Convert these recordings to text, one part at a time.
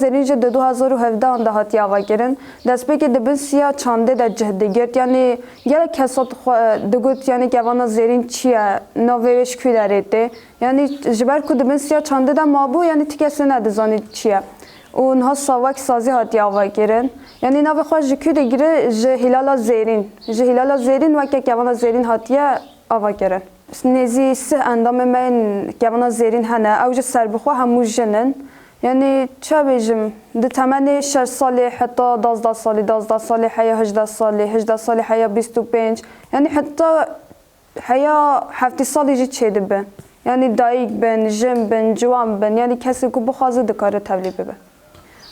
zerince de 2017 da hatiye avakirin. Destpeki dibin siya çande de cihdigert. Yani gelek kesat digut yani kevana zerin çiye naveveş külereti. Yani jiber ku dibin siya çande de mabu yani tikesine de zani çiye. و نها ساواک سازی هاتی آوا گرن یعنی نو خواهد جکو ده گره جهیلالا زیرین و که کوانا زیرین هاتیه آوا گرن نزی سه اندام من کوانا زیرین هنه او جه سر بخواه همو جنن یعنی چه بیجم ده تمنی 6 سالی حتی 12 سالی حیا 18 سالی حیا 25 یعنی حتی حیا 7 سالی جی چه دبن یعنی دایک بن جم بن جوان بن یعنی کسی که بخوازه دکاره تبلیغ ببن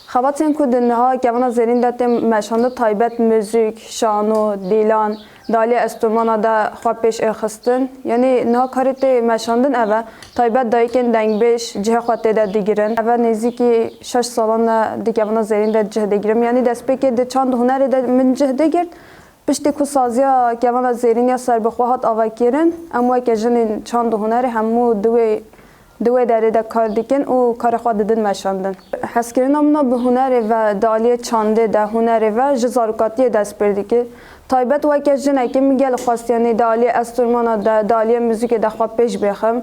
خباتین که دنها کوانا زیرین داتم مشانده تایبت موزیک، شانو، دیلان، دالی استورمانا دا خواه پیش اخستن یعنی نها کارت مشاندن اوه تایبت دایکن دنگ بیش جه خواه تیده دیگرن اوه نزیکی 6 سالان دی کوانا زیرین دا جه دیگرم یعنی دست بکی دی چند هنری دا من جه دیگرد پشتی که سازیا کوانا زیرین یا سر بخواهات آوه کرن اما که جنین چند هنری همو دوی داره دا کار دیکن و کار خود دادن مشاندن. حس کردن امنا به هنر و دالی چانده ده هنر و جزارکاتی دست بردی که تایبت و که جنه که میگل خواستیانی دالی استورمانا ده دالی موزیک ده خواب پیش بخم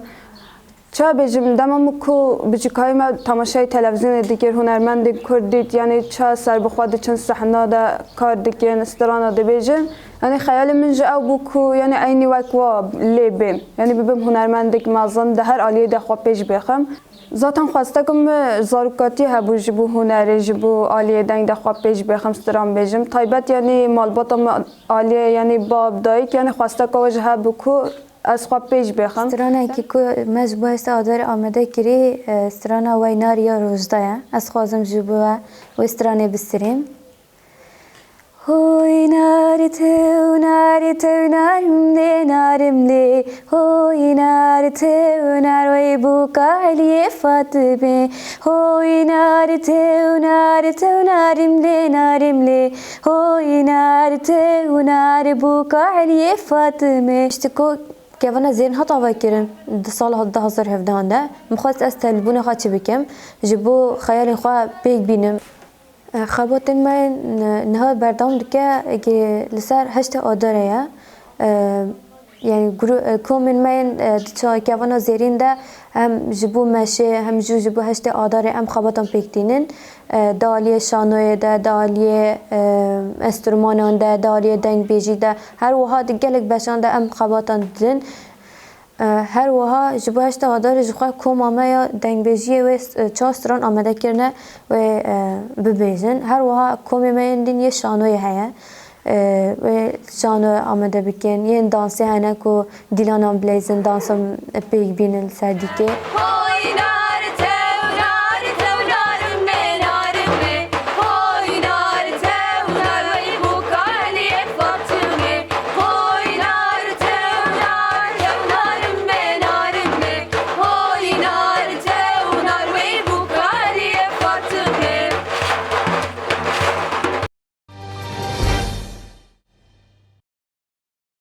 چه بجم دمم کو بچکای ما تماشای تلویزیون دیگر هنرمند کردید یعنی چه سر بخواد چند صحنه ده کار دیگر استرانه ده بجم یعنی خیال من جا او بکو یعنی عینی وکوا لیبیم یعنی ببم هنرمند که مازن ده هر عالیه ده خواب پیش بخم ذاتم خواسته کم زارکاتی هبو جبو هنری جبو عالیه دنگ ده خواب پیش بخم استران بجم تایبت یعنی مالباتم عالیه یعنی باب دایک یعنی خواسته که وجه هبو کو از خواب پیش بخم استرانه که کو مجبور است آدار آمده کری استرانه ویناری یا روزده از خوازم جبو و استرانه بستریم Hoy nari te narimle Hoy nari te narvay bu kaliye fatbe Hoy nari te narimle Hoy nari te nari bu kaliye fatme İşte ko كيفانا زين هطا باكرن صالح 2017 ده مخاص استلبونه خاطي بكم جبو خيالي خوا بيك بينم خباتن من نها بردام دکه که لسر هشت آداره یا یعنی کومن من دیچا کوانا زیرین ده هم جبو مشه هم جبو هشت آداره هم خباتم پیکتینن دالی شانوی ده دالی استرمانان ده دالی دنگ بیجی ده هر وها دگلک بشان ده هم خباتان دن هر وها جبو هشت آدار جخواه کوم آمه یا دنگ بیجیه و چاستران آمده کرنه و ببیزن هر وها کومی من دین یه شانوی هیا و شانو آمده بکن یه دانسی هنه که دیلانم بلیزن دانسم پیک بینن سردیکه